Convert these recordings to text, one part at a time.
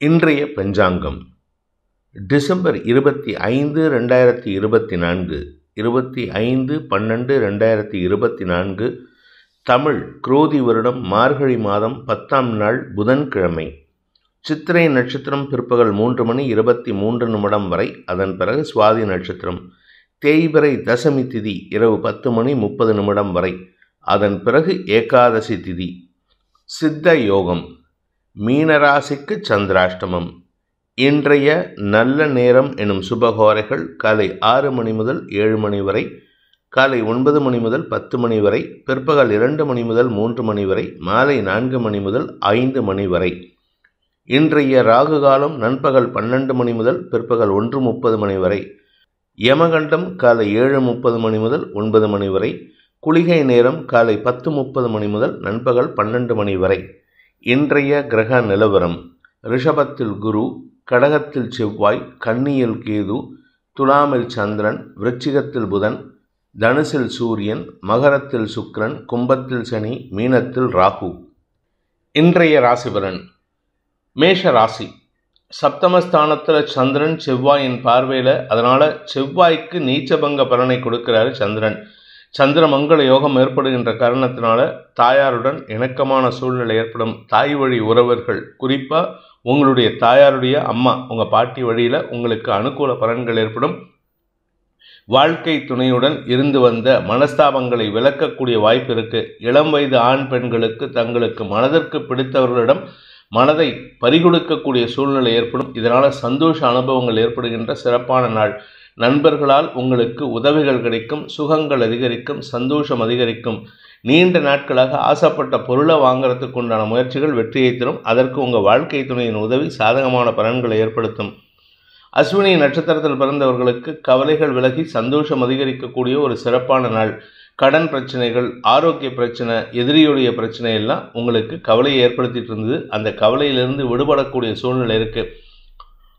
இன்றைய பஞ்சாங்கம் டிசம்பர் 25, 2024, 25/12/2024, தமிழ் குரோதி வருடம் மார்கழி மாதம் 10ஆம் நாள் புதன்கிழமை. சித்திரை நட்சத்திரம் பிற்பகல் 3:23 வரை, அதன் பிறகு சுவாதி நட்சத்திரம். தேய்பிறை தசமி திதி இரவு 10:30 வரை, அதன் பிறகு ஏகாதசி திதி. சித்த யோகம். மீனராசிக்கு சந்திராஷ்டமம். இன்றைய நல்ல நேரம் எனும் சுபகோரைகள் காலை 6 மணி முதல் 7 மணி வரை, காலை 9 மணி முதல் 10 மணி வரை, பிற்பகல் 2 மணி முதல் 3 மணி வரை, மாலை 4 மணி முதல் 5 மணி வரை. இன்றைய ராகு காலம் நண்பகல் 12 மணி முதல் பிற்பகல் 1:30 மணி வரை. யமகண்டம் காலை 7:30 மணி முதல் 9 மணி வரை. குளிகை நேரம் காலை 10:30 மணி முதல் நண்பகல் 12 மணி வரை. இன்றைய கிரக நிலவரம்: ரிஷபத்தில் குரு, கடகத்தில் செவ்வாய், கன்னியில் கேது, துலாமில் சந்திரன், விருச்சிகத்தில் புதன், தனுசில் சூரியன், மகரத்தில் சுக்கிரன், கும்பத்தில் சனி, மீனத்தில் ராகு. இன்றைய ராசிபலன்: மேஷ ராசி. சப்தமஸ்தானத்தில் சந்திரன் செவ்வாயின் பார்வையில், அதனால் செவ்வாய்க்கு நீச்சபங்க பலனை கொடுக்கிறாரு சந்திரன். சந்திரமங்கல யோகம் ஏற்படுகின்ற காரணத்தினால தாயாருடன் இணக்கமான சூழ்நிலை ஏற்படும். தாய் வழி உறவர்கள், குறிப்பாக உங்களுடைய தாயாருடைய அம்மா, உங்கள் பாட்டி வழியில் உங்களுக்கு அனுகூல பலன்கள் ஏற்படும். வாழ்க்கை துணையுடன் இருந்து வந்த மனஸ்தாபங்களை விளக்கக்கூடிய வாய்ப்பு இருக்குது. இளம் வயது ஆண் பெண்களுக்கு தங்களுக்கு மனதிற்கு பிடித்தவர்களிடம் மனதை பறிகொடுக்கக்கூடிய சூழ்நிலை ஏற்படும். இதனால் சந்தோஷ அனுபவங்கள் ஏற்படுகின்ற சிறப்பான நாள். நண்பர்களால் உங்களுக்கு உதவிகள் கிடைக்கும், சுகங்கள் அதிகரிக்கும், சந்தோஷம் அதிகரிக்கும். நீண்ட நாட்களாக ஆசைப்பட்ட பொருளை வாங்கிறதுக்கு உண்டான முயற்சிகள் வெற்றியை தரும். அதற்கு உங்கள் வாழ்க்கை துணையின் உதவி சாதகமான பலன்களை ஏற்படுத்தும். அஸ்வினி நட்சத்திரத்தில் பிறந்தவர்களுக்கு கவலைகள் விலகி சந்தோஷம் அதிகரிக்கக்கூடிய ஒரு சிறப்பான நாள். கடன் பிரச்சனைகள், ஆரோக்கிய பிரச்சனை, எதிரியுடைய பிரச்சனை எல்லாம் உங்களுக்கு கவலையை ஏற்படுத்திட்டு இருந்தது. அந்த கவலையிலிருந்து விடுபடக்கூடிய சூழ்நிலை இருக்குது.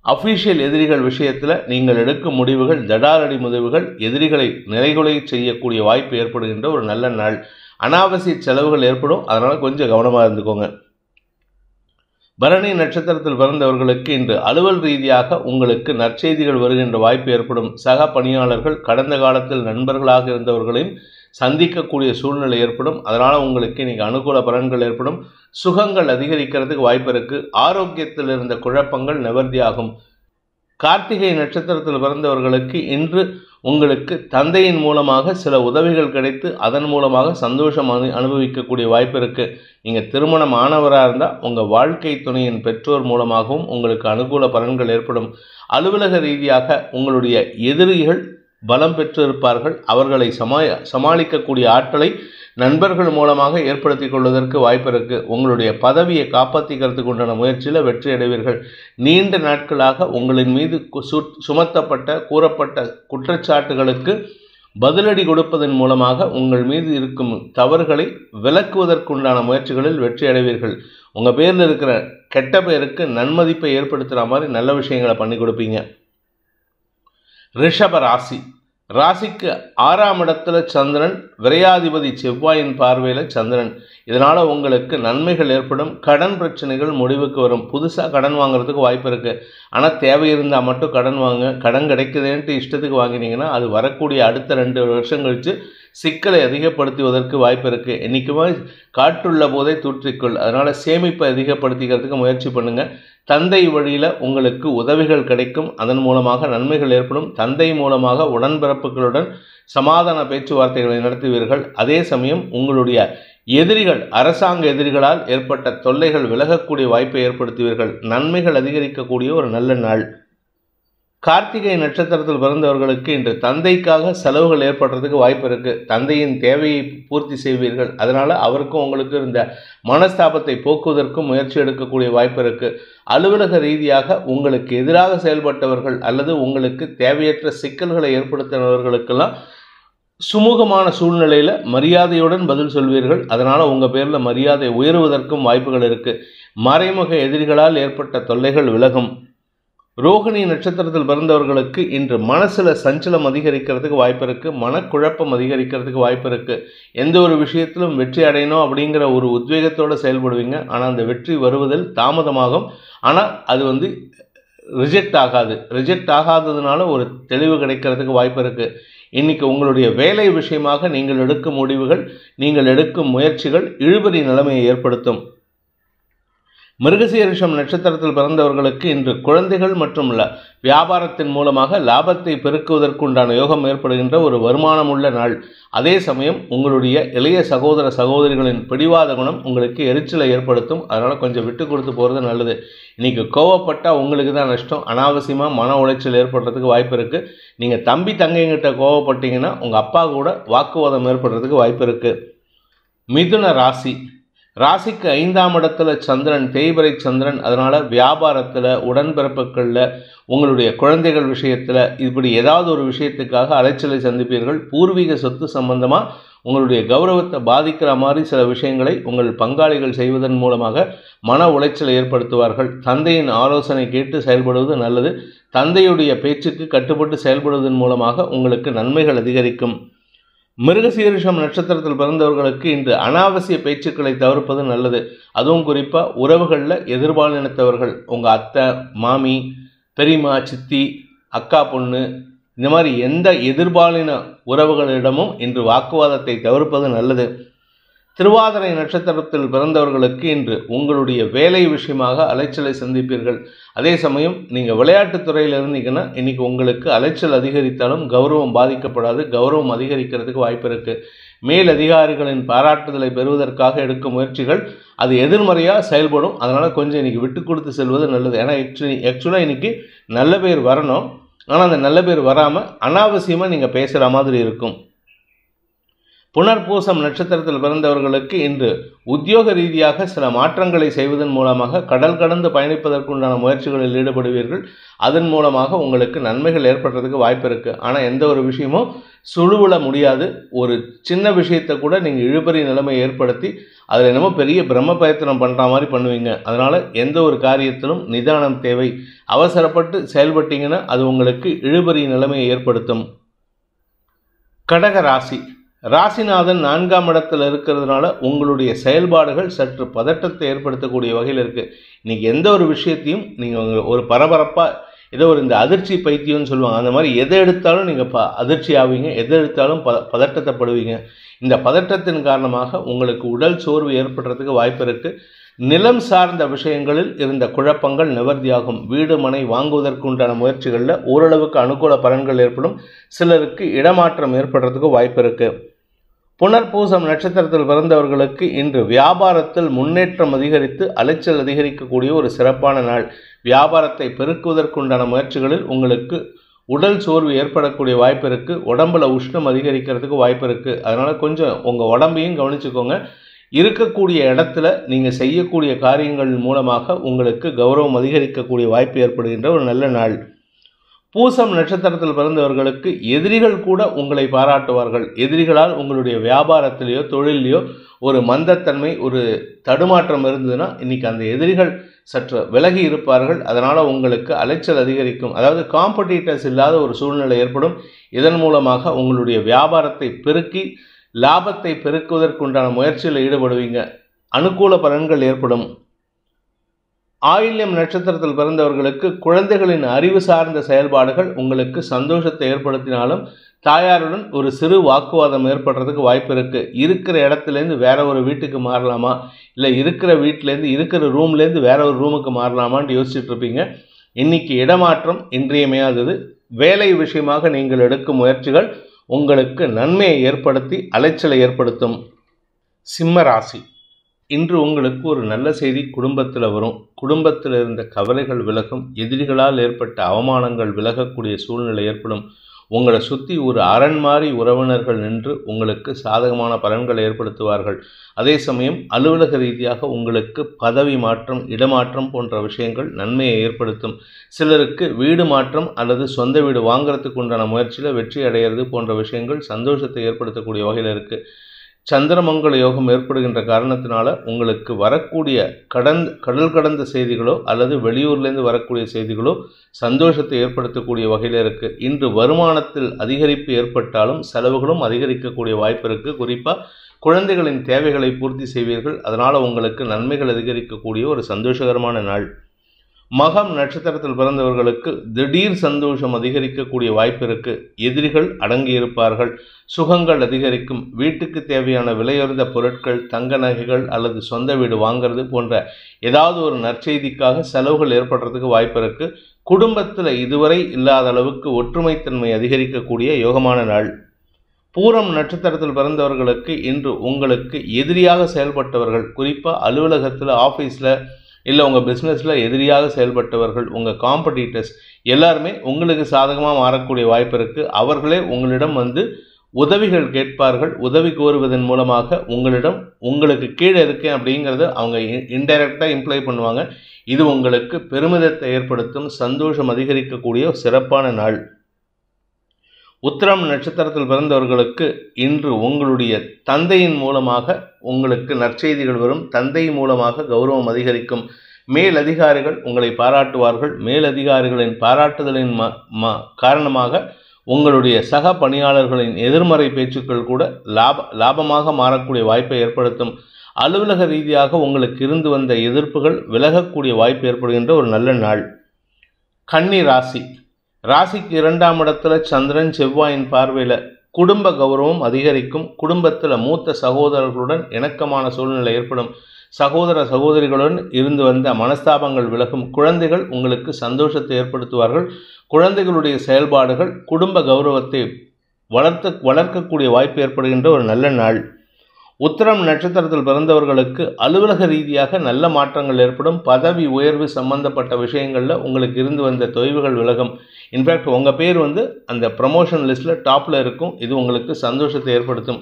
அஃபீஷியல் எதிரிகள் விஷயத்தில் நீங்கள் எடுக்கும் முடிவுகள், ஜடாலடி முடிவுகள் எதிரிகளை நிலைகுலை செய்யக்கூடிய வாய்ப்பு ஏற்படுகின்ற ஒரு நல்ல நாள். அனாவசிய செலவுகள் ஏற்படும், அதனால் கொஞ்சம் கவனமாக இருந்துக்கோங்க. பரணி நட்சத்திரத்தில் பிறந்தவர்களுக்கு இன்று அலுவல் ரீதியாக உங்களுக்கு நற்செய்திகள் வருகின்ற வாய்ப்பு ஏற்படும். சக பணியாளர்கள், கடந்த காலத்தில் நண்பர்களாக இருந்தவர்களையும் சந்திக்கக்கூடிய சூழ்நிலை ஏற்படும். அதனால் உங்களுக்கு இன்றைக்கி அனுகூல பலன்கள் ஏற்படும். சுகங்கள் அதிகரிக்கிறதுக்கு வாய்ப்பு இருக்குது. ஆரோக்கியத்தில் இருந்த குழப்பங்கள் நிவர்த்தியாகும். கார்த்திகை நட்சத்திரத்தில் பிறந்தவர்களுக்கு இன்று உங்களுக்கு தந்தையின் மூலமாக சில உதவிகள் கிடைத்து அதன் மூலமாக சந்தோஷம் அனுபவிக்கக்கூடிய வாய்ப்பு இருக்குது. நீங்கள் திருமணம் ஆனவராக இருந்தால் உங்கள் வாழ்க்கை துணையின் பெற்றோர் மூலமாகவும் உங்களுக்கு அனுகூல பலன்கள் ஏற்படும். அலுவலக ரீதியாக உங்களுடைய எதிரிகள் பலம் பெற்றிருப்பார்கள். அவர்களை சமாளிக்கக்கூடிய ஆற்றலை நண்பர்கள் மூலமாக ஏற்படுத்தி கொள்வதற்கு வாய்ப்பு இருக்குது. உங்களுடைய பதவியை காப்பாற்றிக்கிறதுக்கு உண்டான முயற்சியில் வெற்றி அடைவீர்கள். நீண்ட நாட்களாக உங்களின் மீது சுமத்தப்பட்ட கூறப்பட்ட குற்றச்சாட்டுகளுக்கு பதிலடி கொடுப்பதன் மூலமாக உங்கள் மீது இருக்கும் தவறுகளை விலக்குவதற்குண்டான முயற்சிகளில் வெற்றி அடைவீர்கள். உங்கள் பேரில் இருக்கிற கெட்ட பெயருக்கு நன்மதிப்பை ஏற்படுத்துகிற மாதிரி நல்ல விஷயங்களை பண்ணி கொடுப்பீங்க. ரிஷப ராசி. ராசிக்கு 6ஆம் இடத்துல சந்திரன், விரையாதிபதி செவ்வாயின் பார்வையில் சந்திரன். இதனால் உங்களுக்கு நன்மைகள் ஏற்படும். கடன் பிரச்சனைகள் முடிவுக்கு வரும். புதுசாக கடன் வாங்குறதுக்கு வாய்ப்பு இருக்குது. ஆனால் தேவை இருந்தால் மட்டும் கடன் வாங்க. கடன் கிடைக்குதுன்ட்டு இஷ்டத்துக்கு வாங்கினீங்கன்னா அது வரக்கூடிய அடுத்த 2 வருஷம் கழித்து சிக்கலை அதிகப்படுத்துவதற்கு வாய்ப்பு இருக்குது. என்றைக்குமே காற்றுள்ள போதே தூற்றிக்கொள். அதனால் சேமிப்பை அதிகப்படுத்திக்கிறதுக்கு முயற்சி பண்ணுங்கள். தந்தை வழியில் உங்களுக்கு உதவிகள் கிடைக்கும். அதன் மூலமாக நன்மைகள் ஏற்படும். தந்தை மூலமாக உடன்பிறப்புகளுடன் சமாதான பேச்சுவார்த்தைகளை நடத்துவீர்கள். அதே சமயம் உங்களுடைய எதிரிகள், அரசாங்க எதிரிகளால் ஏற்பட்ட தொல்லைகள் விலகக்கூடிய வாய்ப்பை ஏற்படுத்துவீர்கள். நன்மைகள் அதிகரிக்கக்கூடிய ஒரு நல்ல நாள். கார்த்திகை நட்சத்திரத்தில் பிறந்தவர்களுக்கு இன்று தந்தைக்காக செலவுகள் ஏற்படுறதுக்கு வாய்ப்பு இருக்குது. தந்தையின் தேவையை பூர்த்தி செய்வீர்கள். அதனால் அவருக்கும் உங்களுக்கு இருந்த மனஸ்தாபத்தை போக்குவதற்கும் முயற்சி எடுக்கக்கூடிய வாய்ப்பு இருக்குது. அலுவலக ரீதியாக உங்களுக்கு எதிராக செயல்பட்டவர்கள் அல்லது உங்களுக்கு தேவையற்ற சிக்கல்களை ஏற்படுத்தினவர்களுக்கெல்லாம் சுமூகமான சூழ்நிலையில் மரியாதையுடன் பதில் சொல்வீர்கள். அதனால் உங்கள் பேரில் மரியாதை உயருவதற்கும் வாய்ப்புகள் இருக்குது. மறைமுக எதிரிகளால் ஏற்பட்ட தொல்லைகள் விலகும். ரோகிணி நட்சத்திரத்தில் பிறந்தவர்களுக்கு இன்று மனசில் சஞ்சலம் அதிகரிக்கிறதுக்கு வாய்ப்பு இருக்குது. மனக்குழப்பம் அதிகரிக்கிறதுக்கு வாய்ப்பு இருக்குது. எந்த ஒரு விஷயத்திலும் வெற்றி அடையணும் அப்படிங்கிற ஒரு உத்வேகத்தோடு செயல்படுவீங்க. ஆனால் அந்த வெற்றி வருவதில் தாமதமாகும். ஆனால் அது ரிஜெக்ட் ஆகாததுனால ஒரு தெளிவு கிடைக்கிறதுக்கு வாய்ப்பு இருக்குது. இன்றைக்கி உங்களுடைய வேலை விஷயமாக நீங்கள் எடுக்கும் முடிவுகள், நீங்கள் எடுக்கும் முயற்சிகள் இழுபறி நிலைமையை ஏற்படுத்தும். மிருகசீரிஷம் நட்சத்திரத்தில் பிறந்தவர்களுக்கு இன்று குழந்தைகள் மற்றும் வியாபாரத்தின் மூலமாக லாபத்தை பெருக்குவதற்குண்டான யோகம் ஏற்படுகின்ற ஒரு வருமானம் உள்ள நாள். அதே சமயம் உங்களுடைய இளைய சகோதர சகோதரிகளின் பிடிவாத குணம் உங்களுக்கு எரிச்சலை ஏற்படுத்தும். அதனால் கொஞ்சம் விட்டு கொடுத்து போகிறது நல்லது. இன்றைக்கி கோவப்பட்டால் உங்களுக்கு தான் நஷ்டம். அனாவசியமாக மன உளைச்சல் ஏற்படுறதுக்கு வாய்ப்பு இருக்குது. நீங்கள் தம்பி தங்கைங்கிட்ட கோவப்பட்டீங்கன்னா உங்கள் அப்பா கூட வாக்குவாதம் ஏற்படுறதுக்கு வாய்ப்பு இருக்குது. மிதுன ராசிக்கு 5ஆம் இடத்துல சந்திரன், தேய்பிறை சந்திரன். அதனால் வியாபாரத்தில், உடன்பிறப்புகளில், உங்களுடைய குழந்தைகள் விஷயத்தில் இப்படி ஏதாவது ஒரு விஷயத்துக்காக அலைச்சலை சந்திப்பீர்கள். பூர்வீக சொத்து சம்பந்தமாக உங்களுடைய கௌரவத்தை பாதிக்கிற மாதிரி சில விஷயங்களை உங்கள் பங்காளிகள் செய்வதன் மூலமாக மன உளைச்சலை ஏற்படுத்துவார்கள். தந்தையின் ஆலோசனை கேட்டு செயல்படுவது நல்லது. தந்தையுடைய பேச்சுக்கு கட்டுப்பட்டு செயல்படுவதன் மூலமாக உங்களுக்கு நன்மைகள் அதிகரிக்கும். மிருகசீரிஷம் நட்சத்திரத்தில் பிறந்தவர்களுக்கு இன்று அனாவசிய பேச்சுக்களை தவிர்ப்பது நல்லது. அதுவும் குறிப்பாக உறவுகளில் எதிர்பாலினத்தவர்கள், உங்கள் அத்தை, மாமி, பெரியம்மா, சித்தி, அக்கா பொண்ணு, இந்த மாதிரி எந்த எதிர்பாலின உறவுகளிடமும் இன்று வாக்குவாதத்தை தவிர்ப்பது நல்லது. திருவாதிரை நட்சத்திரத்தில் பிறந்தவர்களுக்கு இன்று உங்களுடைய வேலை விஷயமாக அலைச்சலை சந்திப்பீர்கள். அதே சமயம் நீங்கள் விளையாட்டுத் துறையில் இருந்தீங்கன்னா இன்றைக்கி உங்களுக்கு அலைச்சல் அதிகரித்தாலும் கௌரவம் பாதிக்கப்படாது. கௌரவம் அதிகரிக்கிறதுக்கு வாய்ப்பு இருக்குது. மேல் அதிகாரிகளின் பாராட்டுதலை பெறுவதற்காக எடுக்கும் முயற்சிகள் அது எதிர்மறையாக செயல்படும். அதனால் கொஞ்சம் இன்றைக்கி விட்டு கொடுத்து செல்வது நல்லது. ஏன்னா ஆக்சுவலாக இன்றைக்கி நல்ல பேர் வரணும். ஆனால் அந்த நல்ல பேர் வராமல் அனாவசியமாக நீங்கள் பேசுகிற மாதிரி இருக்கும். புனர்பூசம் நட்சத்திரத்தில் பிறந்தவர்களுக்கு இன்று உத்தியோக ரீதியாக சில மாற்றங்களை செய்வதன் மூலமாக கடல் கடந்து பயணிப்பதற்குண்டான முயற்சிகளில் ஈடுபடுவீர்கள். அதன் மூலமாக உங்களுக்கு நன்மைகள் ஏற்படுறதுக்கு வாய்ப்பு இருக்குது. ஆனால் எந்த ஒரு விஷயமும் சுழுவிட முடியாது. ஒரு சின்ன விஷயத்தை கூட நீங்கள் இழுபறி நிலைமை ஏற்படுத்தி அதில் என்னமோ பெரிய பிரம்ம பிரயத்தனம் பண்ணுற மாதிரி பண்ணுவீங்க. அதனால் எந்த ஒரு காரியத்திலும் நிதானம் தேவை. அவசரப்பட்டு செயல்பட்டீங்கன்னா அது உங்களுக்கு இழுபறி நிலைமையை ஏற்படுத்தும். கடக ராசிநாதன் 4ஆம் இடத்தில் இருக்கிறதுனால உங்களுடைய செயல்பாடுகள் சற்று பதட்டத்தை ஏற்படுத்தக்கூடிய வகையில் இருக்குது. இன்றைக்கி எந்த ஒரு விஷயத்தையும் நீங்கள் ஒரு பரபரப்பாக ஏதோ ஒரு இந்த அதிர்ச்சி பைத்தியம்னு சொல்லுவாங்க, அந்த மாதிரி எதை எடுத்தாலும் நீங்கள் அதிர்ச்சி ஆவீங்க, எதை எடுத்தாலும் பதட்டத்தைப்படுவீங்க. இந்த பதட்டத்தின் காரணமாக உங்களுக்கு உடல் சோர்வு ஏற்படுறதுக்கு வாய்ப்பு இருக்குது. நிலம் சார்ந்த விஷயங்களில் இருந்த குழப்பங்கள் நிவர்த்தியாகும். வீடு மனை வாங்குவதற்குண்டான முயற்சிகளில் ஓரளவுக்கு அனுகூல பலன்கள் ஏற்படும். சிலருக்கு இடமாற்றம் ஏற்படுறதுக்கு வாய்ப்பு இருக்குது. புனர்பூசம் நட்சத்திரத்தில் பிறந்தவர்களுக்கு இன்று வியாபாரத்தில் முன்னேற்றம் அதிகரித்து அலைச்சல் அதிகரிக்கக்கூடிய ஒரு சிறப்பான நாள். வியாபாரத்தை பெருக்குவதற்குண்டான முயற்சிகளில் உங்களுக்கு உடல் சோர்வு ஏற்படக்கூடிய வாய்ப்பு இருக்குது. உடம்புல உஷ்ணம் அதிகரிக்கிறதுக்கு வாய்ப்பு இருக்குது. அதனால் கொஞ்சம் உங்கள் உடம்பையும் கவனிச்சுக்கோங்க. இருக்கக்கூடிய இடத்துல நீங்கள் செய்யக்கூடிய காரியங்கள் மூலமாக உங்களுக்கு கௌரவம் அதிகரிக்கக்கூடிய வாய்ப்பு ஏற்படுகின்ற ஒரு நல்ல நாள். பூசம் நட்சத்திரத்தில் பிறந்தவர்களுக்கு எதிரிகள் கூட உங்களை பாராட்டுவார்கள். எதிரிகளால் உங்களுடைய வியாபாரத்திலேயோ தொழிலையோ ஒரு மந்தத்தன்மை, ஒரு தடுமாற்றம் இருந்ததுன்னா இன்றைக்கி அந்த எதிரிகள் சற்று விலகி இருப்பார்கள். அதனால் உங்களுக்கு அலைச்சல் அதிகரிக்கும். அதாவது காம்படிட்டர்ஸ் இல்லாத ஒரு சூழ்நிலை ஏற்படும். இதன் மூலமாக உங்களுடைய வியாபாரத்தை பெருக்கி லாபத்தை பெருக்குவதற்குண்டான முயற்சியில் ஈடுபடுவீங்க. அனுகூல பலன்கள் ஏற்படும். ஆயில்யம் நட்சத்திரத்தில் பிறந்தவர்களுக்கு குழந்தைகளின் அறிவு சார்ந்த செயல்பாடுகள் உங்களுக்கு சந்தோஷத்தை ஏற்படுத்தினாலும் தாயாருடன் ஒரு சிறு வாக்குவாதம் ஏற்படுறதுக்கு வாய்ப்பு இருக்குது. இருக்கிற இடத்துலேருந்து வேற ஒரு வீட்டுக்கு மாறலாமா, இல்லை இருக்கிற வீட்டிலேருந்து இருக்கிற ரூம்லேருந்து வேற ஒரு ரூமுக்கு மாறலாமான்னு யோசிச்சுட்டு இருப்பீங்க. இன்றைக்கி இடமாற்றம் இன்றியமையாதது. வேலை விஷயமாக நீங்கள் எடுக்கும் முயற்சிகள் உங்களுக்கு நன்மையை ஏற்படுத்தி அலைச்சலை ஏற்படுத்தும். சிம்ம ராசி, இன்று உங்களுக்கு ஒரு நல்ல செய்தி குடும்பத்தில் வரும். குடும்பத்தில் இருந்த கவலைகள் விலகும். எதிரிகளால் ஏற்பட்ட அவமானங்கள் விலகக்கூடிய சூழ்நிலை ஏற்படும். உங்களை சுற்றி ஒரு அரண் மாறி உறவினர்கள் நின்று உங்களுக்கு சாதகமான பலன்களை ஏற்படுத்துவார்கள். அதே சமயம் அலுவலக ரீதியாக உங்களுக்கு பதவி மாற்றம், இடமாற்றம் போன்ற விஷயங்கள் நன்மையை ஏற்படுத்தும். சிலருக்கு வீடு மாற்றம் அல்லது சொந்த வீடு வாங்கிறதுக்கு உண்டான முயற்சியில் வெற்றி அடைகிறது போன்ற விஷயங்கள் சந்தோஷத்தை ஏற்படுத்தக்கூடிய வகையில் இருக்குது. சந்திரமங்கல யோகம் ஏற்படுகின்ற காரணத்தினால உங்களுக்கு வரக்கூடிய கடல் கடந்த செய்திகளோ அல்லது வெளியூர்லேருந்து வரக்கூடிய செய்திகளோ சந்தோஷத்தை ஏற்படுத்தக்கூடிய வகையில் இருக்குது. இன்று வருமானத்தில் அதிகரிப்பு ஏற்பட்டாலும் செலவுகளும் அதிகரிக்கக்கூடிய வாய்ப்பு இருக்குது. குறிப்பாக குழந்தைகளின் தேவைகளை பூர்த்தி செய்வீர்கள். அதனால் உங்களுக்கு நன்மைகள் அதிகரிக்கக்கூடிய ஒரு சந்தோஷகரமான நாள். மகம் நட்சத்திரத்தில் பிறந்தவர்களுக்கு திடீர் சந்தோஷம் அதிகரிக்கக்கூடிய வாய்ப்பு இருக்கு. எதிரிகள் அடங்கியிருப்பார்கள். சுகங்கள் அதிகரிக்கும். வீட்டுக்கு தேவையான விலையுறந்த பொருட்கள், தங்க நகைகள் அல்லது சொந்த வீடு வாங்கிறது போன்ற ஏதாவது ஒரு நற்செய்திக்காக செலவுகள் ஏற்படுறதுக்கு வாய்ப்பு இருக்கு. குடும்பத்தில் இதுவரை இல்லாத அளவுக்கு ஒற்றுமைத்தன்மை அதிகரிக்கக்கூடிய யோகமான நாள். பூரம் நட்சத்திரத்தில் பிறந்தவர்களுக்கு இன்று உங்களுக்கு எதிரியாக செயல்பட்டவர்கள், குறிப்பாக அலுவலகத்தில், ஆஃபீஸில் இல்லை உங்கள் பிஸ்னஸில் எதிரியாக செயல்பட்டவர்கள், உங்கள் காம்படிட்டர்ஸ் எல்லாருமே உங்களுக்கு சாதகமாக மாறக்கூடிய வாய்ப்பு இருக்குது. அவர்களே உங்களிடம் உதவிகள் கேட்பார்கள். உதவி கோருவதன் மூலமாக உங்களுக்கு கீழே இருக்கேன் அப்படிங்கிறத அவங்க இன்டைரக்டாக இம்ப்ளை பண்ணுவாங்க. இது உங்களுக்கு பெருமிதத்தை ஏற்படுத்தும், சந்தோஷம் அதிகரிக்கக்கூடிய சிறப்பான நாள். உத்திரம் நட்சத்திரத்தில் பிறந்தவர்களுக்கு இன்று உங்களுடைய தந்தையின் மூலமாக உங்களுக்கு நற்செய்திகள் வரும். தந்தை மூலமாக கௌரவம் அதிகரிக்கும். மேலதிகாரிகள் உங்களை பாராட்டுவார்கள். மேலதிகாரிகளின் பாராட்டுதலின் காரணமாக உங்களுடைய சக பணியாளர்களின் எதிர்மறை பேச்சுக்கள் கூட லாபமாக மாறக்கூடிய வாய்ப்பை ஏற்படுத்தும். அலுவலக ரீதியாக உங்களுக்கு இருந்து வந்த எதிர்ப்புகள் விலகக்கூடிய வாய்ப்பு ஏற்படுகின்ற ஒரு நல்ல நாள். கன்னி ராசிக்கு 2ஆம் இடத்துல சந்திரன் செவ்வாயின் பார்வையில் குடும்ப கௌரவம் அதிகரிக்கும். குடும்பத்தில் மூத்த சகோதரர்களுடன் இணக்கமான சூழ்நிலை ஏற்படும். சகோதர சகோதரிகளுடன் இருந்து வந்த மனஸ்தாபங்கள் விலகும். குழந்தைகள் உங்களுக்கு சந்தோஷத்தை ஏற்படுத்துவார்கள். குழந்தைகளுடைய செயல்பாடுகள் குடும்ப கௌரவத்தை வளர்க்கக்கூடிய வாய்ப்பு ஏற்படுகின்ற ஒரு நல்ல நாள். உத்திரம் நட்சத்திரத்தில் பிறந்தவர்களுக்கு அலுவலக ரீதியாக நல்ல மாற்றங்கள் ஏற்படும். பதவி உயர்வு சம்பந்தப்பட்ட விஷயங்களில் உங்களுக்கு இருந்து வந்த தொய்வுகள் விலகும். இன்ஃபேக்ட் உங்கள் பேர் அந்த ப்ரமோஷன் லிஸ்ட்டில் டாப்பில் இருக்கும். இது உங்களுக்கு சந்தோஷத்தை ஏற்படுத்தும்.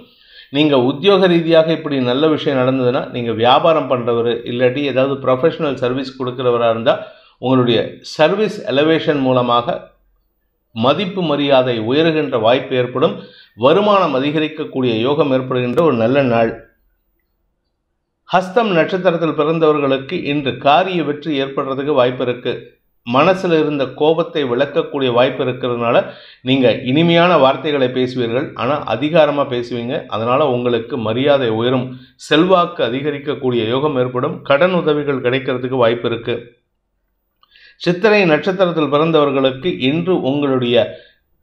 நீங்கள் உத்தியோக ரீதியாக இப்படி நல்ல விஷயம் நடந்ததுன்னா, நீங்கள் வியாபாரம் பண்ணுறவர் இல்லாட்டி ஏதாவது ப்ரொஃபஷனல் சர்வீஸ் கொடுக்குறவராக இருந்தால் உங்களுடைய சர்வீஸ் எலவேஷன் மூலமாக மதிப்பு மரியாதை உயர்கின்ற வாய்ப்பு ஏற்படும். வருமானம் அதிகரிக்கக்கூடிய யோகம் ஏற்படுகின்ற ஒரு நல்ல நாள். ஹஸ்தம் நட்சத்திரத்தில் பிறந்தவர்களுக்கு இன்று காரிய வெற்றி ஏற்படுறதுக்கு வாய்ப்பு இருக்கு. மனசில் இருந்த கோபத்தை விளக்கக்கூடிய வாய்ப்பு இருக்கிறதுனால நீங்கள் இனிமையான வார்த்தைகளை பேசுவீர்கள். ஆனால் அதிகாரமாக பேசுவீங்க. அதனால் உங்களுக்கு மரியாதை உயரும். செல்வாக்கு அதிகரிக்கக்கூடிய யோகம் ஏற்படும். கடன் உதவிகள் கிடைக்கிறதுக்கு வாய்ப்பு இருக்கு. சித்திரை நட்சத்திரத்தில் பிறந்தவர்களுக்கு இன்று உங்களுடைய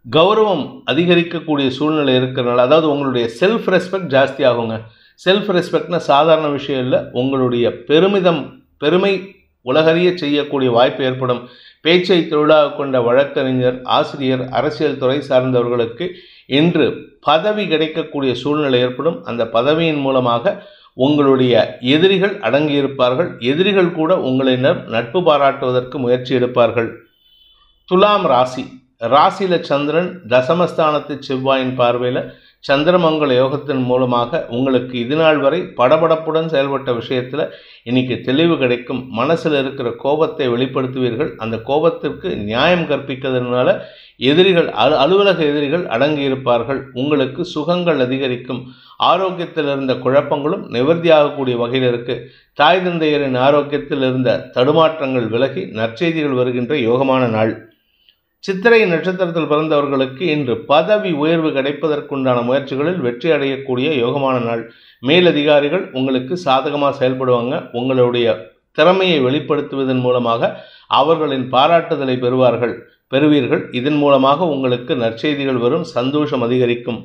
கௌரவம் அதிகரிக்கக்கூடிய சூழ்நிலை இருக்கிறனால, அதாவது உங்களுடைய செல்ஃப் ரெஸ்பெக்ட் ஜாஸ்தி ஆகுங்க. செல்ஃப் ரெஸ்பெக்ட்னா சாதாரண விஷயம் இல்லை. உங்களுடைய பெருமை உலகறிய செய்யக்கூடிய வாய்ப்பு ஏற்படும். பேச்சை தொழிலாக கொண்ட வழக்கறிஞர், ஆசிரியர், அரசியல் துறை சார்ந்தவர்களுக்கு இன்று பதவி கிடைக்கக்கூடிய சூழ்நிலை ஏற்படும். அந்த பதவியின் மூலமாக உங்களுடைய எதிரிகள் அடங்கியிருப்பார்கள். எதிரிகள் கூட உங்களிடம் நட்பு பாராட்டுவதற்கு முயற்சி எடுப்பார்கள். துலாம் ராசியில் சந்திரன், தசமஸ்தானத்து செவ்வாயின் பார்வையில் சந்திரமங்கல யோகத்தின் மூலமாக உங்களுக்கு இதுநாள் வரை படபடப்புடன் செயல்பட்ட விஷயத்தில் இன்னைக்கு தெளிவு கிடைக்கும். மனசில் இருக்கிற கோபத்தை வெளிப்படுத்துவீர்கள். அந்த கோபத்திற்கு நியாயம் கற்பிக்கிறதுனால அலுவலக எதிரிகள் அடங்கியிருப்பார்கள். உங்களுக்கு சுகங்கள் அதிகரிக்கும். ஆரோக்கியத்தில் இருந்த குழப்பங்களும் நிவர்த்தியாகக்கூடிய வகையில் இருக்கு. தாய் தந்தையரின் ஆரோக்கியத்தில் இருந்த தடுமாற்றங்கள் விலகி நற்செய்திகள் வருகின்ற யோகமான நாள். சித்திரை நட்சத்திரத்தில் பிறந்தவர்களுக்கு இன்று பதவி உயர்வு கிடைப்பதற்குண்டான முயற்சிகளில் வெற்றி அடையக்கூடிய யோகமான நாள். மேலதிகாரிகள் உங்களுக்கு சாதகமாக செயல்படுவாங்க. உங்களுடைய திறமையை வெளிப்படுத்துவதன் மூலமாக அவர்களின் பாராட்டுதலை பெறுவீர்கள். இதன் மூலமாக உங்களுக்கு நற்செய்திகள் வரும். சந்தோஷம் அதிகரிக்கும்.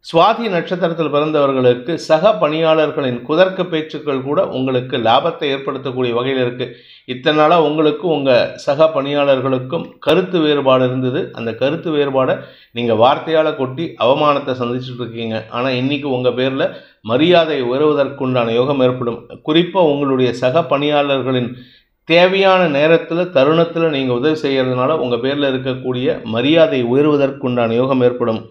சுவாதி நட்சத்திரத்தில் பிறந்தவர்களுக்கு சக பணியாளர்களின் குதர்க்க பேச்சுக்கள் கூட உங்களுக்கு லாபத்தை ஏற்படுத்தக்கூடிய வகையில் இருக்கு. இத்தனை நாளாக உங்களுக்கு உங்கள் சக பணியாளர்களுக்கும் கருத்து வேறுபாடு இருந்தது. அந்த கருத்து வேறுபாடை நீங்கள் வார்த்தையால் கொட்டி அவமானத்தை சந்திச்சுட்டு இருக்கீங்க. ஆனால் இன்னைக்கு உங்கள் பேரில் மரியாதை உயர்வதற்குண்டான யோகம் ஏற்படும். குறிப்பாக உங்களுடைய சக பணியாளர்களின் தேவையான நேரத்தில், தருணத்தில் நீங்கள் உதவி செய்கிறதுனால உங்கள் பேரில் இருக்கக்கூடிய மரியாதை உயர்வதற்குண்டான யோகம் ஏற்படும்.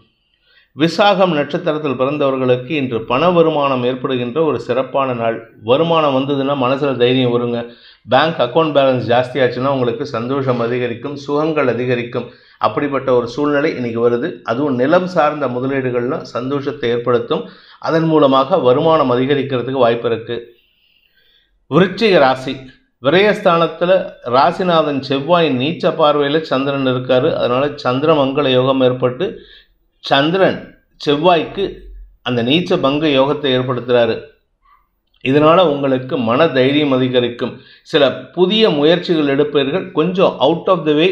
விசாகம் நட்சத்திரத்தில் பிறந்தவர்களுக்கு இன்று பண வருமானம் ஏற்படுகின்ற ஒரு சிறப்பான நாள். வருமானம் வந்ததுன்னா மனசில் தைரியம் வருங்க. பேங்க் அக்கௌண்ட் பேலன்ஸ் ஜாஸ்தி ஆச்சுன்னா உங்களுக்கு சந்தோஷம் அதிகரிக்கும், சுகங்கள் அதிகரிக்கும். அப்படிப்பட்ட ஒரு சூழ்நிலை இன்னைக்கு வருது. அதுவும் நிலம் சார்ந்த முதலீடுகள்லாம் சந்தோஷத்தை ஏற்படுத்தும். அதன் மூலமாக வருமானம் அதிகரிக்கிறதுக்கு வாய்ப்பு இருக்கு. விருச்சிக விரயஸ்தானத்தில் ராசிநாதன் செவ்வாயின் நீச்ச பார்வையில் சந்திரன் இருக்காரு. அதனால சந்திரமங்கல யோகம் ஏற்பட்டு சந்திரன் செவ்வாய்க்கு அந்த நீச்ச பங்க யோகத்தை ஏற்படுத்துகிறாரு. இதனால் உங்களுக்கு மன தைரியம் அதிகரிக்கும். சில புதிய முயற்சிகள் எடுப்பீர்கள். கொஞ்சம் அவுட் ஆஃப் த வே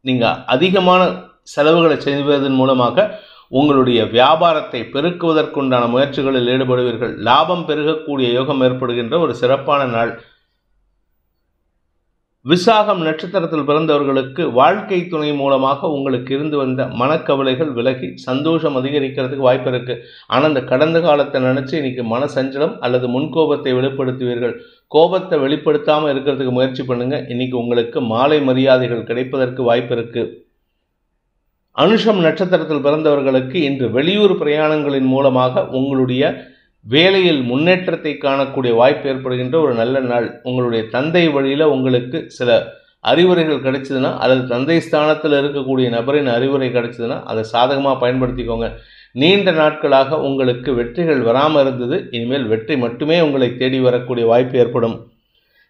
நீங்கள் அதிகமான செலவுகளை செய்வதன் மூலமாக உங்களுடைய வியாபாரத்தை பெருக்குவதற்குண்டான முயற்சிகளில் ஈடுபடுவீர்கள். லாபம் பெருகக்கூடிய யோகம் ஏற்படுகின்ற ஒரு சிறப்பான நாள். விசாகம் நட்சத்திரத்தில் பிறந்தவர்களுக்கு வாழ்க்கை துணை மூலமாக உங்களுக்கு இருந்து வந்த மனக்கவலைகள் விலகி சந்தோஷம் அதிகரிக்கிறதுக்கு வாய்ப்பு இருக்குது. ஆனால் இந்த கடந்த காலத்தை நினச்சி இன்றைக்கி மன சஞ்சலம் அல்லது முன்கோபத்தை வெளிப்படுத்துவீர்கள். கோபத்தை வெளிப்படுத்தாமல் இருக்கிறதுக்கு முயற்சி பண்ணுங்கள். இன்றைக்கி உங்களுக்கு மாலை மரியாதைகள் கிடைப்பதற்கு வாய்ப்பு இருக்குது. அனுஷம் நட்சத்திரத்தில் பிறந்தவர்களுக்கு இன்று வெளியூர் பிரயாணங்களின் மூலமாக உங்களுடைய வேலையில் முன்னேற்றத்தை காணக்கூடிய வாய்ப்பு ஏற்படுகின்ற ஒரு நல்ல நாள். உங்களுடைய தந்தை வழியில் உங்களுக்கு சில அறிவுரைகள் கிடைச்சதுன்னா அல்லது தந்தை ஸ்தானத்தில் இருக்கக்கூடிய நபரின் அறிவுரை கிடைச்சதுன்னா அதை சாதகமாக பயன்படுத்திக்கோங்க. நீண்ட நாட்களாக உங்களுக்கு வெற்றிகள் வராமல் இருந்தது. இனிமேல் வெற்றி மட்டுமே உங்களை தேடி வரக்கூடிய வாய்ப்பு ஏற்படும்.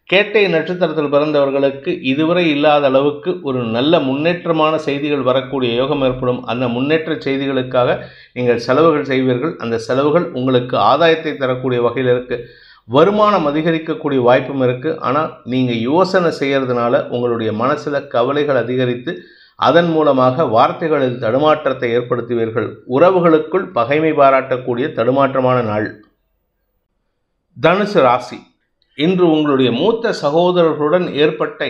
கேட்டை நட்சத்திரத்தில் பிறந்தவர்களுக்கு இதுவரை இல்லாத அளவுக்கு ஒரு நல்ல முன்னேற்றமான செய்திகள் வரக்கூடிய யோகம் ஏற்படும். அந்த முன்னேற்ற செய்திகளுக்காக நீங்கள் செலவுகள் செய்வீர்கள். அந்த செலவுகள் உங்களுக்கு ஆதாயத்தை தரக்கூடிய வகையில் இருக்குது. வருமானம் அதிகரிக்கக்கூடிய வாய்ப்பும் இருக்குது. ஆனால் நீங்கள் யோசனை செய்கிறதுனால உங்களுடைய மனசில் கவலைகள் அதிகரித்து அதன் மூலமாக வார்த்தைகளில் தடுமாற்றத்தை ஏற்படுத்துவீர்கள். உறவுகளுக்குள் பகைமை பாராட்டக்கூடிய தடுமாற்றமான நாள். தனுசு ராசி. இன்று உங்களுடைய மூத்த சகோதரர்களுடன் ஏற்பட்ட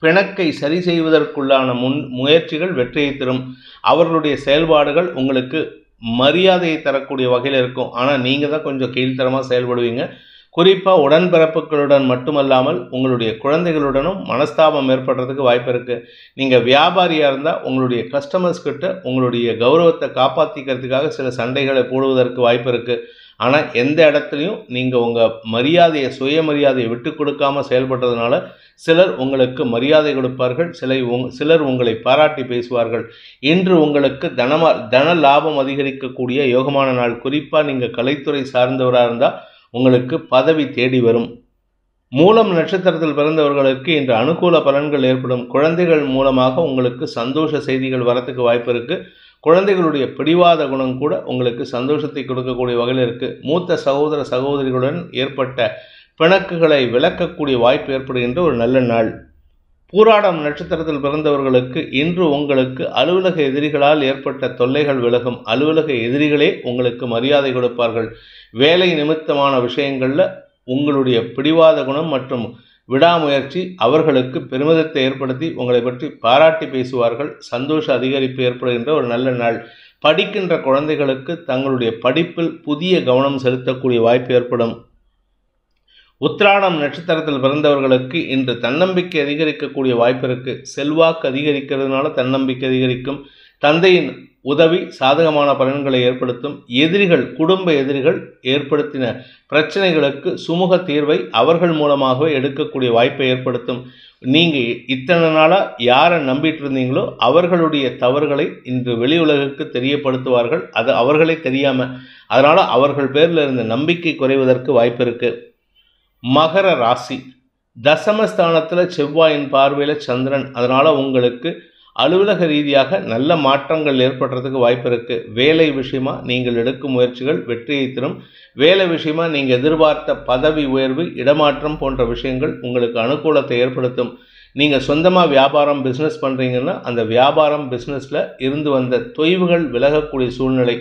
பிணக்கை சரி செய்வதற்குள்ளான முயற்சிகள் வெற்றியை தரும். அவர்களுடைய செயல்பாடுகள் உங்களுக்கு மரியாதையை தரக்கூடிய வகையில் இருக்கும். ஆனால் நீங்கள் தான் கொஞ்சம் கீழ்த்தரமாக செயல்படுவீங்க. குறிப்பாக உடன்பிறப்புகளுடன் மட்டுமல்லாமல் உங்களுடைய குழந்தைகளுடனும் மனஸ்தாபம் ஏற்படுறதுக்கு வாய்ப்பு இருக்குது. நீங்கள் வியாபாரியாக இருந்தால் உங்களுடைய கஸ்டமர்ஸ் கிட்ட உங்களுடைய கௌரவத்தை காப்பாற்றிக்கிறதுக்காக சில சண்டைகளை போடுவதற்கு வாய்ப்பு இருக்குது. ஆனால் எந்த இடத்துலையும் நீங்கள் உங்கள் மரியாதையை சுயமரியாதையை விட்டு கொடுக்காமல் செயல்படுறதுனால சிலர் உங்களுக்கு மரியாதை கொடுப்பார்கள். சிலர் உங்களை பாராட்டி பேசுவார்கள். இன்று உங்களுக்கு தன லாபம் அதிகரிக்கக்கூடிய யோகமான நாள். குறிப்பாக நீங்கள் கலைத்துறை சார்ந்தவராக இருந்தால் உங்களுக்கு பதவி தேடி வரும். மூலம் நட்சத்திரத்தில் பிறந்தவர்களுக்கு இன்று அனுகூல பலன்கள் ஏற்படும். குழந்தைகள் மூலமாக உங்களுக்கு சந்தோஷ செய்திகள் வரத்துக்கு வாய்ப்பு இருக்குது. குழந்தைகளுடைய பிடிவாத குணம் கூட உங்களுக்கு சந்தோஷத்தை கொடுக்கக்கூடிய வகையில் இருக்குது. மூத்த சகோதர சகோதரிகளுடன் ஏற்பட்ட பிணக்குகளை விளக்கக்கூடிய வாய்ப்பு ஏற்படுகின்ற ஒரு நல்ல நாள். பூராடம் நட்சத்திரத்தில் பிறந்தவர்களுக்கு இன்று உங்களுக்கு அலுவலக எதிரிகளால் ஏற்பட்ட தொல்லைகள் விலகும். அலுவலக எதிரிகளே உங்களுக்கு மரியாதை கொடுப்பார்கள். வேலை நிமித்தமான விஷயங்களில் உங்களுடைய பிடிவாத குணம் மற்றும் விடாமுயற்சி அவர்களுக்கு பெருமிதத்தை ஏற்படுத்தி உங்களை பற்றி பாராட்டி பேசுவார்கள். சந்தோஷ அதிகரிப்பு ஏற்படுகின்ற ஒரு நல்ல நாள். படிக்கின்ற குழந்தைகளுக்கு தங்களுடைய படிப்பில் புதிய கவனம் செலுத்தக்கூடிய வாய்ப்பு ஏற்படும். உத்திராடம் நட்சத்திரத்தில் பிறந்தவர்களுக்கு இன்று தன்னம்பிக்கை அதிகரிக்கக்கூடிய வாய்ப்பு இருக்குது. செல்வாக்கு அதிகரிக்கிறதுனால தன்னம்பிக்கை அதிகரிக்கும். தந்தையின் உதவி சாதகமான பலன்களை ஏற்படுத்தும். குடும்ப எதிரிகள் ஏற்படுத்தின பிரச்சனைகளுக்கு சுமூக தீர்வை அவர்கள் மூலமாகவே எடுக்கக்கூடிய வாய்ப்பை ஏற்படுத்தும். நீங்கள் இத்தனை நாளாக யாரை நம்பிட்டு இருந்தீங்களோ அவர்களுடைய தவறுகளை இன்று வெளி உலகுக்கு தெரியப்படுத்துவார்கள். அது அவர்களே தெரியாமல். அதனால் அவர்கள் பேரில் இருந்த நம்பிக்கை குறைவதற்கு வாய்ப்பு இருக்குது. மகர ராசி. தசமஸ்தானத்தில் செவ்வாயின் பார்வையில் சந்திரன். அதனால் உங்களுக்கு அலுவலக ரீதியாக நல்ல மாற்றங்கள் ஏற்படுறதுக்கு வாய்ப்பு இருக்குது. வேலை விஷயமாக நீங்கள் எடுக்கும் முயற்சிகள் வெற்றியை தரும். வேலை விஷயமாக நீங்கள் எதிர்பார்த்த பதவி உயர்வு, இடமாற்றம் போன்ற விஷயங்கள் உங்களுக்கு அனுகூலத்தை ஏற்படுத்தும். நீங்கள் சொந்தமாக வியாபாரம் பிஸ்னஸ் பண்ணுறீங்கன்னா அந்த வியாபாரம் பிஸ்னஸில் இருந்து வந்த தொய்வுகள் விலகக்கூடிய சூழ்நிலை,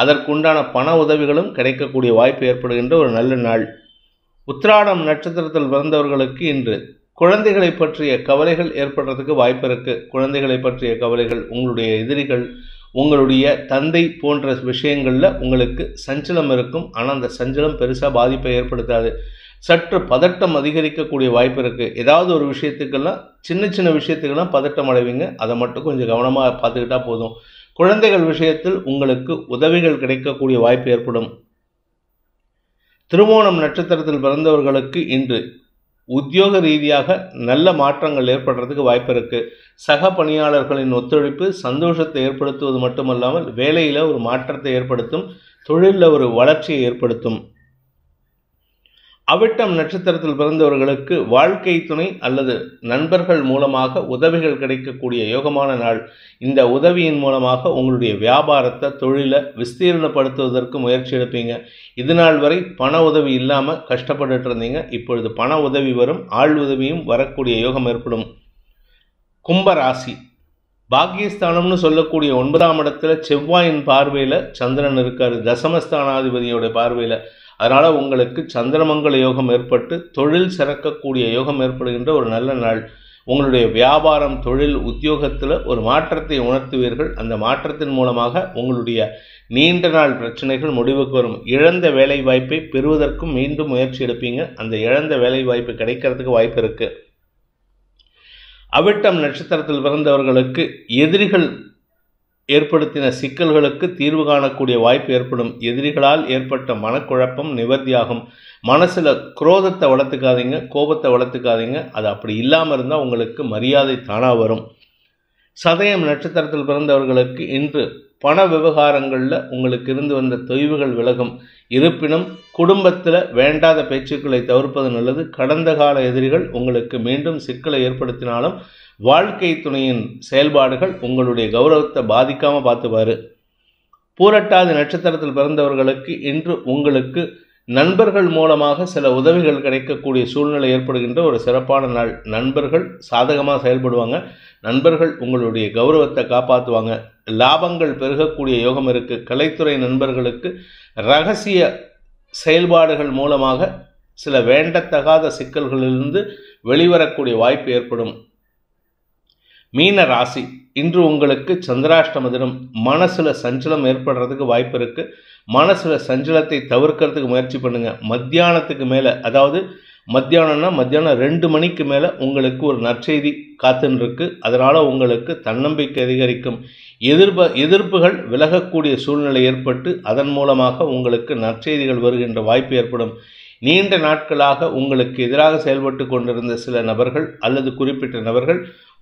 அதற்குண்டான பண உதவிகளும் கிடைக்கக்கூடிய வாய்ப்பு ஏற்படுகின்ற ஒரு நல்ல நாள். உத்திராடம் நட்சத்திரத்தில் பிறந்தவர்களுக்கு இன்று குழந்தைகளை பற்றிய கவலைகள் ஏற்படுறதுக்கு வாய்ப்பு இருக்குது. குழந்தைகளை பற்றிய கவலைகள், உங்களுடைய எதிரிகள், உங்களுடைய தந்தை போன்ற விஷயங்களில் உங்களுக்கு சஞ்சலம் இருக்கும். ஆனால் அந்த சஞ்சலம் பெருசாக பாதிப்பை ஏற்படுத்தாது. சற்று பதட்டம் அதிகரிக்கக்கூடிய வாய்ப்பு இருக்குது. ஏதாவது ஒரு விஷயத்துக்கெல்லாம் சின்ன விஷயத்துக்கெல்லாம் பதட்டம் அடைவீங்க. அதை மட்டும் கொஞ்சம் கவனமாக பார்த்துக்கிட்டா போதும். குழந்தைகள் விஷயத்தில் உங்களுக்கு உதவிகள் கிடைக்கக்கூடிய வாய்ப்பு ஏற்படும். திருவோணம் நட்சத்திரத்தில் பிறந்தவர்களுக்கு இன்று உத்தியோக ரீதியாக நல்ல மாற்றங்கள் ஏற்படுறதுக்கு வாய்ப்பு இருக்குது. சக பணியாளர்களின் ஒத்துழைப்பு சந்தோஷத்தை ஏற்படுத்துவது மட்டுமல்லாமல் வேலையில் ஒரு மாற்றத்தை ஏற்படுத்தும். தொழிலில் ஒரு வளர்ச்சியை ஏற்படுத்தும். அவிட்டம் நட்சத்திரத்தில் பிறந்தவர்களுக்கு வாழ்க்கை துணை அல்லது நண்பர்கள் மூலமாக உதவிகள் கிடைக்கக்கூடிய யோகமான நாள். இந்த உதவியின் மூலமாக உங்களுடைய வியாபாரத்தை தொழிலை விஸ்தீர்ணப்படுத்துவதற்கு முயற்சி எடுப்பீங்க. இது நாள் வரை பண உதவி இல்லாமல் கஷ்டப்பட்டு இருந்தீங்க. இப்பொழுது பண உதவி வரும், ஆள் உதவியும் வரக்கூடிய யோகம் ஏற்படும். கும்பராசி, பாக்கியஸ்தானம்னு சொல்லக்கூடிய 9ஆம் இடத்துல செவ்வாயின் பார்வையில் சந்திரன் இருக்கார், தசமஸ்தானாதிபதியோட பார்வையில். அதனால் உங்களுக்கு சந்திரமங்கல யோகம் ஏற்பட்டு தொழில் சிறக்கக்கூடிய யோகம் ஏற்படுகின்ற ஒரு நல்ல நாள். உங்களுடைய வியாபாரம், தொழில், உத்தியோகத்தில் ஒரு மாற்றத்தை உணர்த்துவீர்கள். அந்த மாற்றத்தின் மூலமாக உங்களுடைய நீண்ட நாள் பிரச்சனைகள் முடிவுக்கு வரும். இழந்த வேலை வாய்ப்பை பெறுவதற்கும் மீண்டும் முயற்சி எடுப்பீங்க. அந்த இழந்த வேலை வாய்ப்பு கிடைக்கிறதுக்கு வாய்ப்பு இருக்குது. அவிட்டம் நட்சத்திரத்தில் பிறந்தவர்களுக்கு எதிரிகள் ஏற்படுத்தின சிக்கல்களுக்கு தீர்வு காணக்கூடிய வாய்ப்பு ஏற்படும். எதிரிகளால் ஏற்பட்ட மனக்குழப்பம் நிவர்த்தியாகும். மனசில் குரோதத்தை வளர்த்துக்காதீங்க, கோபத்தை வளர்த்துக்காதீங்க. அது அப்படி இல்லாமல் இருந்தால் உங்களுக்கு மரியாதை தானாக வரும். சதயம் நட்சத்திரத்தில் பிறந்தவர்களுக்கு இன்று பண விவகாரங்களில் உங்களுக்கு இருந்து வந்த தொய்வுகள் விலகும். இருப்பினும் குடும்பத்தில் வேண்டாத பேச்சுக்களை தவிர்ப்பது நல்லது. கடந்த கால எதிரிகள் உங்களுக்கு மீண்டும் சிக்கலை ஏற்படுத்தினாலும் வாழ்க்கை துணையின் செயல்பாடுகள் உங்களுடைய கௌரவத்தை பாதிக்காமல் பார்த்துப்பாரு. பூரட்டாதி நட்சத்திரத்தில் பிறந்தவர்களுக்கு இன்று உங்களுக்கு நண்பர்கள் மூலமாக சில உதவிகள் கிடைக்கக்கூடிய சூழ்நிலை ஏற்படுகின்ற ஒரு சிறப்பான நாள். நண்பர்கள் சாதகமாக செயல்படுவாங்க. நண்பர்கள் உங்களுடைய கௌரவத்தை காப்பாற்றுவாங்க. லாபங்கள் பெருகக்கூடிய யோகம் இருக்குது. கலைத்துறை நண்பர்களுக்கு இரகசிய செயல்பாடுகள் மூலமாக சில வேண்டத்தகாத சிக்கல்களிலிருந்து வெளிவரக்கூடிய வாய்ப்பு ஏற்படும். மீன ராசி, இன்று உங்களுக்கு சந்திராஷ்டம தினம். மனசில் சஞ்சலம் ஏற்படுறதுக்கு வாய்ப்பு இருக்குது. மனசில் சஞ்சலத்தை தவிர்க்கிறதுக்கு முயற்சி பண்ணுங்கள். மத்தியானத்துக்கு மேலே, அதாவது மத்தியானம் 2 மணிக்கு மேலே உங்களுக்கு ஒரு நற்செய்தி காத்துன்னு இருக்கு. அதனால் உங்களுக்கு தன்னம்பிக்கை அதிகரிக்கும். எதிர்ப்புகள் விலகக்கூடிய சூழ்நிலை ஏற்பட்டு அதன் மூலமாக உங்களுக்கு நற்செய்திகள் வருகின்ற வாய்ப்பு ஏற்படும். நீண்ட நாட்களாக உங்களுக்கு எதிராக செயல்பட்டு கொண்டிருந்த சில நபர்கள் அல்லது குறிப்பிட்ட நபர்கள்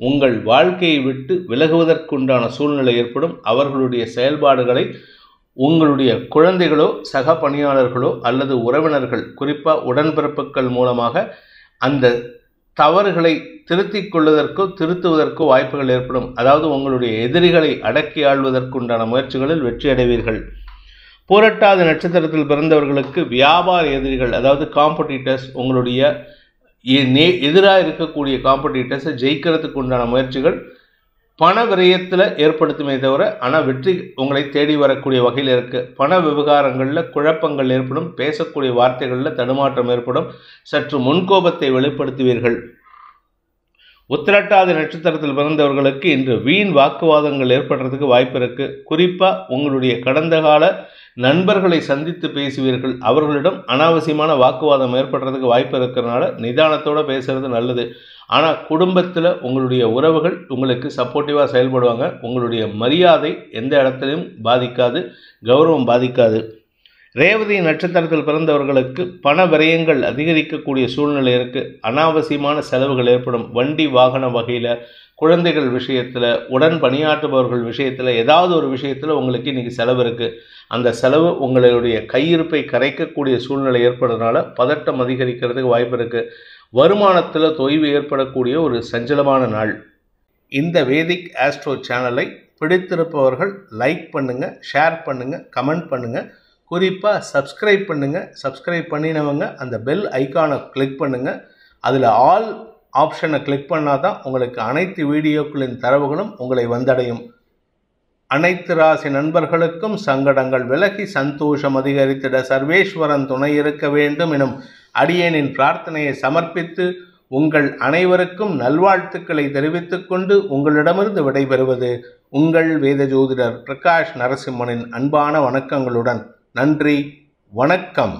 உங்கள் வாழ்க்கையை விட்டு விலகுவதற்குண்டான சூழ்நிலை ஏற்படும். அவர்களுடைய செயல்பாடுகளை உங்களுடைய குழந்தைகளோ, சக பணியாளர்களோ அல்லது உறவினர்கள், குறிப்பாக உடன்பிறப்புகள் மூலமாக அந்த தவறுகளை திருத்திக் கொள்வதற்கோ திருத்துவதற்கோ வாய்ப்புகள் ஏற்படும். அதாவது உங்களுடைய எதிரிகளை அடக்கி ஆள்வதற்குண்டான முயற்சிகளில் வெற்றி அடைவீர்கள். பூரட்டாதி நட்சத்திரத்தில் பிறந்தவர்களுக்கு வியாபார எதிரிகள், அதாவது காம்படிட்டர்ஸ், உங்களுடைய எதிராக இருக்கக்கூடிய காம்படிட்டர்ஸை ஜெயிக்கிறதுக்கு உண்டான முயற்சிகள் பண விரயத்தில் ஏற்படுத்துமே தவிர ஆனால் வெற்றி உங்களை தேடி வரக்கூடிய வகையில் இருக்குது. பண விவகாரங்களில் குழப்பங்கள் ஏற்படும். பேசக்கூடிய வார்த்தைகளில் தடுமாற்றம் ஏற்படும். சற்று முன்கோபத்தை வெளிப்படுத்துவீர்கள். உத்திரட்டாதி நட்சத்திரத்தில் பிறந்தவர்களுக்கு இன்று வீண் வாக்குவாதங்கள் ஏற்படுறதுக்கு வாய்ப்பு இருக்குது. குறிப்பாக உங்களுடைய கடந்த கால நண்பர்களை சந்தித்து பேசுவீர்கள். அவர்களிடம் அனாவசியமான வாக்குவாதம் ஏற்படுறதுக்கு வாய்ப்பு இருக்கிறதுனால நிதானத்தோடு பேசுகிறது நல்லது. ஆனால் குடும்பத்தில் உங்களுடைய உறவுகள் உங்களுக்கு சப்போர்ட்டிவாக செயல்படுவாங்க. உங்களுடைய மரியாதை எந்த இடத்துலையும் பாதிக்காது, கௌரவம் பாதிக்காது. ரேவதி நட்சத்திரத்தில் பிறந்தவர்களுக்கு பண விரயங்கள் அதிகரிக்கக்கூடிய சூழ்நிலை இருக்குது. அனாவசியமான செலவுகள் ஏற்படும். வண்டி வாகன வகையில், குழந்தைகள் விஷயத்தில், உடன் பணியாற்றுபவர்கள் விஷயத்தில், ஏதாவது ஒரு விஷயத்தில் உங்களுக்கு இன்றைக்கி செலவு இருக்குது. அந்த செலவு உங்களுடைய கையிருப்பை கரைக்கக்கூடிய சூழ்நிலை ஏற்படுறதுனால பதட்டம் அதிகரிக்கிறதுக்கு வாய்ப்பு இருக்குது. வருமானத்தில் தொய்வு ஏற்படக்கூடிய ஒரு சஞ்சலமான நாள். இந்த வேதிக் ஆஸ்ட்ரோ சேனலை பிடித்திருப்பவர்கள் லைக் பண்ணுங்கள், ஷேர் பண்ணுங்கள், கமெண்ட் பண்ணுங்கள். குறிப்பாக சப்ஸ்கிரைப் பண்ணுங்கள். சப்ஸ்கிரைப் பண்ணினவங்க அந்த பெல் ஐக்கானை கிளிக் பண்ணுங்கள். அதில் ஆல் ஆப்ஷனை கிளிக் பண்ணால் தான் உங்களுக்கு அனைத்து வீடியோக்களின் தரவுகளும் உங்களை வந்தடையும். அனைத்து ராசி நண்பர்களுக்கும் சங்கடங்கள் விலகி சந்தோஷம் அதிகரித்திட சர்வேஸ்வரன் துணை இருக்க வேண்டும் எனும் அடியேனின் பிரார்த்தனையை சமர்ப்பித்து உங்கள் அனைவருக்கும் நல்வாழ்த்துக்களை தெரிவித்துக் கொண்டு உங்களிடமிருந்து விடைபெறுவது உங்கள் வேத ஜோதிடர் பிரகாஷ் நரசிம்மனின் அன்பான வணக்கங்களுடன். நன்றி, வணக்கம்.